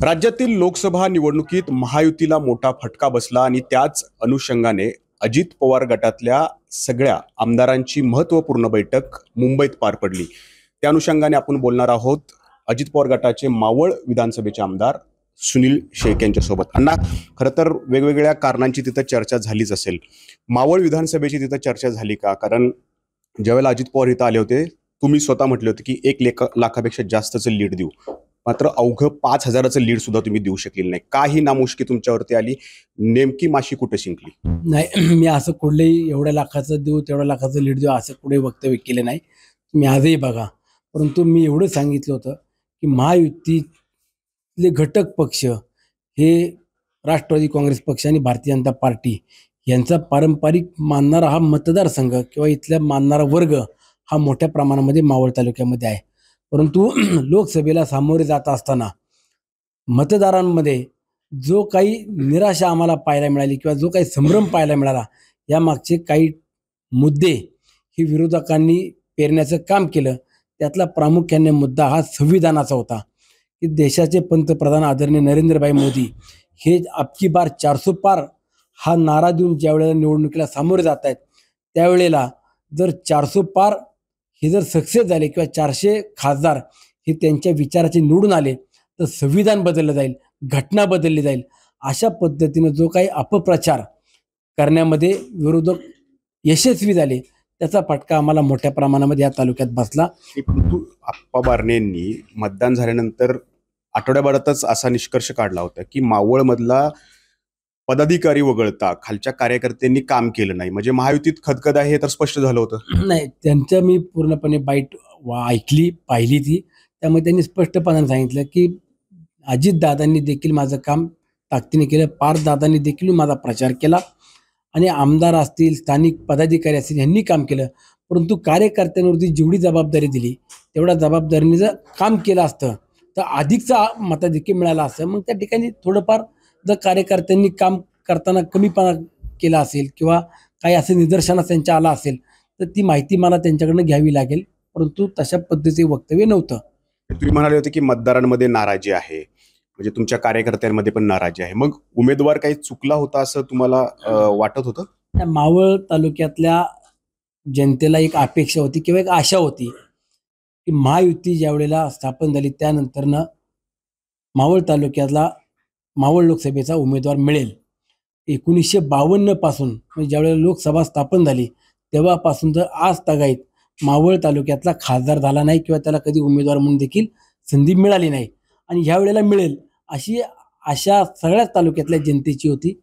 राज्यातील लोकसभा निवडणुकीत महायुतीला मोठा फटका बसला आणि त्याच अनुषंगाने अजित पवार गटातल्या सगळ्या आमदारांची महत्त्वपूर्ण बैठक मुंबईत पार पडली। त्या अनुषंगाने आपण बोलणार आहोत अजित पवार गटाचे मावळ विधानसभेचे आमदार सुनील शेख यांच्यासोबत। अण्णा, खरं तर वेगवेगळ्या कारणांची तिथं चर्चा झालीच असेल। मावळ विधानसभेची तिथं चर्चा झाली का? कारण ज्यावेळेला अजित पवार इथं आले होते, तुम्ही स्वतः म्हटले होते की 1 लाखापेक्षा जास्तचं लीड देऊ, मात्र अवघं 5,000चं लीड सुद्धा तुम्ही देऊ शकले नाही। काही नामुष्की तुमच्यावरती आली, नेमकी माशी कुठे शिंकली? नाही, मी असं कुठलंही एवढ्या लाखाचं देऊ तेवढ्या लाखाचं लीड देऊ असं कुठे वक्तव्य केलं नाही। तुम्ही आजही बघा, परंतु मी एवढं सांगितलं होतं की महायुतीतले घटक पक्ष हे राष्ट्रवादी काँग्रेस पक्ष आणि भारतीय जनता पार्टी यांचा पारंपरिक मानणारा हा मतदारसंघ किंवा इथल्या मानणारा वर्ग हा मोठ्या प्रमाणामध्ये मावळ तालुक्यामध्ये आहे। परंतु लोकसभेला सामोरे जात असताना मतदारांमध्ये जो काही निराशा आम्हाला पाहायला मिळाली किंवा जो काही संभ्रम पाहायला मिळाला, यामागचे काही मुद्दे हे विरोधकांनी पेरण्याचं काम केलं। त्यातला प्रामुख्याने मुद्दा हा संविधानाचा होता की देशाचे पंतप्रधान आदरणीय नरेंद्रभाई मोदी हे अबकी बार 400 पार हा नारा देऊन ज्यावेळेला निवडणुकीला सामोरे जात आहेत, त्यावेळेला जर 400 पार हे जर सक्सेस झाले किंवा 400 खासदार हे त्यांच्या विचाराचे निवडून आले तर संविधान बदललं जाईल, घटना बदलली जाईल। अशा पद्धतीनं जो काही अपप्रचार करण्यामध्ये विरोधक यशस्वी झाले, त्याचा फटका आम्हाला मोठ्या प्रमाणामध्ये या तालुक्यात बसला। परंतु आप्पा बारनेंनी मतदान झाल्यानंतर आठवड्याभरातच असा निष्कर्ष काढला होता की मावळमधला पदाधिकारी वगळता खालच्या कार्यकर्त्यांनी काम केलं नाही, म्हणजे महायुतीत खदखद आहे हे तर स्पष्ट झालं होतं। नाही, त्यांचं मी पूर्णपणे बाईट ऐकली पाहिली ती, त्यामुळे त्यांनी स्पष्टपणे सांगितलं की अजित दादांनी देखील माझं काम ताकदीने केलं, पार्थ दादांनी देखील माझा प्रचार केला आणि आमदार असतील, स्थानिक पदाधिकारी असतील, यांनी काम केलं। परंतु कार्यकर्त्यांवरती जेवढी जबाबदारी दिली तेवढ्या जबाबदारीने जर काम केलं असतं तर अधिकचा मताधिक्य मिळाला असतं। मग त्या ठिकाणी थोडंफार जर कार्यकर्त्यांनी काम करताना कमीपणा केला असेल किंवा काही असं निदर्शनास त्यांच्या आला असेल तर ती माहिती मला त्यांच्याकडनं घ्यावी लागेल, परंतु तशा पद्धतीचे वक्तव्य नव्हतं। तुम्ही म्हणाले होते की मतदारांमध्ये नाराजी आहे, म्हणजे तुमच्या कार्यकर्त्यांमध्ये पण नाराजी आहे। मग उमेदवार काही चुकला होता असं तुम्हाला वाटत होतं? त्या मावळ तालुक्यातल्या जनतेला एक अपेक्षा होती किंवा एक आशा होती की महायुती ज्यावेळेला स्थापन झाली त्यानंतरनं मावळ तालुक्यातला मावळ लोकसभेचा उमेदवार मिळेल। 1952 पासून म्हणजे ज्यावेळेला लोकसभा स्थापन झाली तेव्हापासून तर आज तागायत मावळ तालुक्यातला खासदार झाला नाही किंवा त्याला कधी उमेदवार म्हणून देखील संधी मिळाली नाही, आणि ह्या वेळेला मिळेल अशी आशा सगळ्याच तालुक्यातल्या जनतेची होती।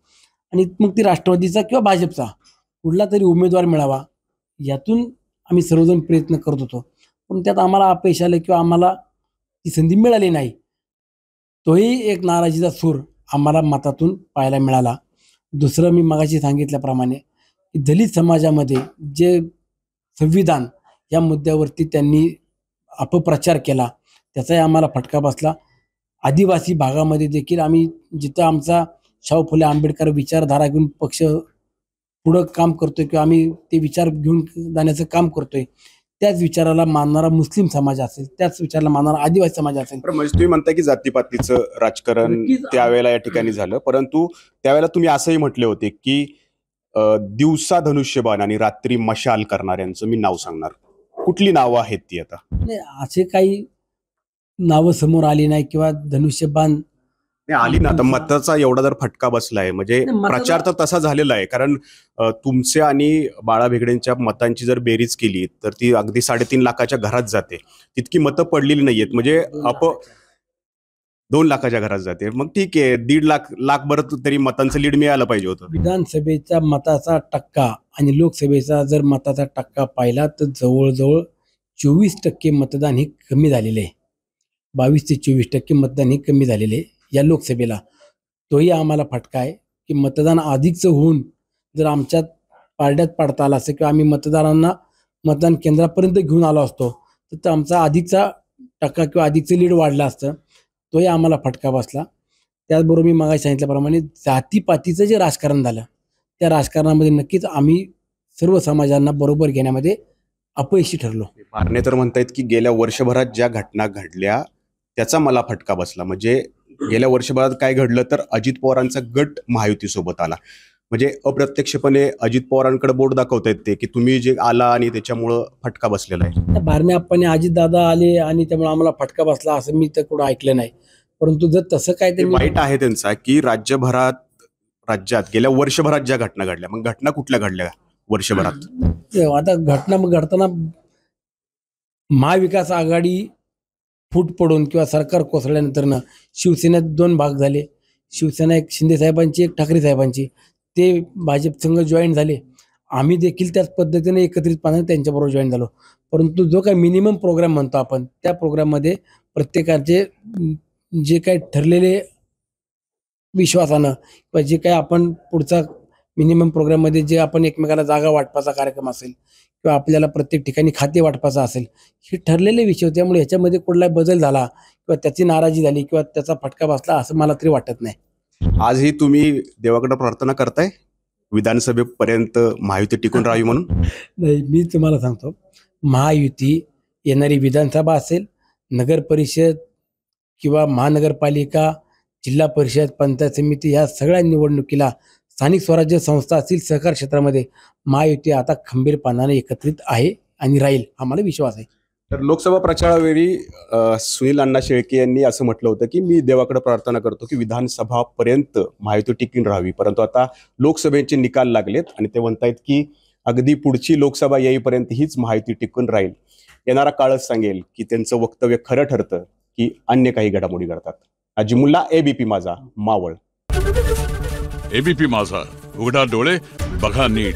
आणि मग ती राष्ट्रवादीचा किंवा भाजपचा कुठला तरी उमेदवार मिळावा यातून आम्ही सर्वजण प्रयत्न करत होतो, पण त्यात आम्हाला अपयश आलं किंवा आम्हाला ती संधी मिळाली नाही। तोही एक नाराजीचा सूर आम्हाला मतातून पाहायला मिळाला। दुसरं, मी मगाशी सांगितल्याप्रमाणे की दलित समाजामध्ये जे संविधान या मुद्द्यावरती त्यांनी अपप्रचार केला त्याचाही आम्हाला फटका बसला। आदिवासी भागामध्ये देखील आम्ही जिथं आमचा शाहू फुले आंबेडकर विचारधारा घेऊन पक्ष पुढं काम करतोय किंवा आम्ही ते विचार घेऊन जाण्याचं काम करतोय, त्याच विचाराला मानणारा मुस्लिम समाज असेल, त्याच विचाराला मानणारा आदिवासी समाज असेल। म्हणजे तुम्ही म्हणता की जातीपातीचं राजकारण त्यावेळेला या ठिकाणी झालं, परंतु त्यावेळेला तुम्ही असंही म्हटले होते की दिवसा धनुष्यबाण आणि रात्री मशाल करणाऱ्यांचं मी नाव सांगणार। कुठली नावं आहेत ती? आता असे काही नावं समोर आली नाही किंवा धनुष्यबाण आली ना, तर मताचा एवढा जर फटका बसलाय म्हणजे प्रचार तर तसा झालेला आहे। कारण तुमचे आणि बाळा भेगडेंच्या मतांची जर बेरीज केली तर ती अगदी 3.5 लाखाच्या घरात जाते, तितकी मतं पडलेली नाहीयेत, म्हणजे 2 लाखाच्या घरात जाते। मग ठीक आहे, 1.5 लाख बरं तरी मतांचं लीड मिळालं पाहिजे होतं। विधानसभेचा मताचा टक्का आणि लोकसभेचा जर मताचा टक्का पाहिला तर जवळजवळ 24% मतदान हे कमी झालेले आहे। 22 ते 24% मतदान हे कमी झालेले आहे या लोकसभेला। तोही आम्हाला फटका आहे की मतदान अधिकचं होऊन जर आमच्यात पारड्यात पाडता आला असतं किंवा आम्ही मतदारांना मतदान केंद्रापर्यंत घेऊन आलो असतो तर आमचा अधिकचा टक्का किंवा अधिकचं लीड वाढलं असतं, तोही आम्हाला फटका बसला। त्याचबरोबर मी मागे सांगितल्याप्रमाणे जातीपातीचं जे राजकारण झालं त्या राजकारणामध्ये नक्कीच आम्ही सर्व समाजांना बरोबर घेण्यामध्ये अपयशी ठरलो। बारणे तर म्हणतायत की गेल्या वर्षभरात ज्या घटना घडल्या त्याचा मला फटका बसला, म्हणजे गेल्या वर्षभरात काय घडलं तर अजित पवारांचा गट महायुतीसोबत आला. म्हणजे अप्रत्यक्षपणे अजित पवारांकडे बोट दाखवता येते की तुम्ही जे आला आणि त्याच्यामुळं फटका बसलेला आहे. बारणे आप्पांनी अजित दादा आले आणि त्यामुळे आम्हाला फटका बसला असं मी तर कुठं ऐकलं नाही. परंतु जर तसं काय ते त्यांनी वाईट आहे त्यांचा की राज्यात गेल्या वर्षभरात ज्या घटना घडल्या, मग घटना कुठल्या घडल्या वर्षभरात? आता घटना मग घडताना महाविकास आघाडी फूट पडून किंवा सरकार कोसळल्यानंतरनं शिवसेनेत 2 भाग झाले. शिवसेना एक शिंदे साहेबांची, एक ठाकरे साहेबांची. ते भाजप संघ जॉईन झाले. आम्ही देखील त्याच पद्धतीने एकत्रितपणे त्यांच्याबरोबर जॉईन झालो. परंतु जो काही मिनिमम प्रोग्राम म्हणतो आपण, त्या प्रोग्राममध्ये प्रत्येकाचे जे काही ठरलेले विश्वासानं किंवा जे काही आपण पुढचा मिनिमम प्रोग्राममध्ये जे आपण एकमेकाला जागा वाटपाचा कार्यक्रम असेल किंवा आपल्याला प्रत्येक ठिकाणी खाते वाटपाचा असेल, हे ठरलेले विषय होते. त्यामुळे ह्याच्यामध्ये कुठलाही बदल झाला किंवा त्याची नाराजी झाली किंवा त्याचा फटका बसला असं मला तरी वाटत नाही. आजही तुम्ही देवाकडे प्रार्थना करताय विधानसभेपर्यंत महायुती टिकून राहावी म्हणून? नाही, मी तुम्हाला सांगतो, महायुती येणारी विधानसभा असेल, नगर परिषद किंवा महानगरपालिका, जिल्हा परिषद, पंचायत समिती या सगळ्या निवडणुकीला स्थानिक स्वराज्य संस्था असतील, सहकार क्षेत्रामध्ये महायुती आता खंबीरपणाने एकत्रित आहे आणि राहील, हा मला विश्वास आहे. तर लोकसभा प्रचारावेळी सुनील अण्णा शेळके यांनी असं म्हटलं होतं की मी देवाकडे प्रार्थना करतो की विधानसभापर्यंत महायुती टिकून राहावी. परंतु आता लोकसभेचे निकाल लागलेत आणि ते म्हणतायत की अगदी पुढची लोकसभा येईपर्यंत हीच महायुती टिकून राहील. येणारा काळच सांगेल की त्यांचं वक्तव्य खरं ठरतं की अन्य काही घडामोडी घडतात. अजिमुल्ला, एबीपी माझा, मावळ. एबीपी माझा, उघडा डोळे बघा नीट.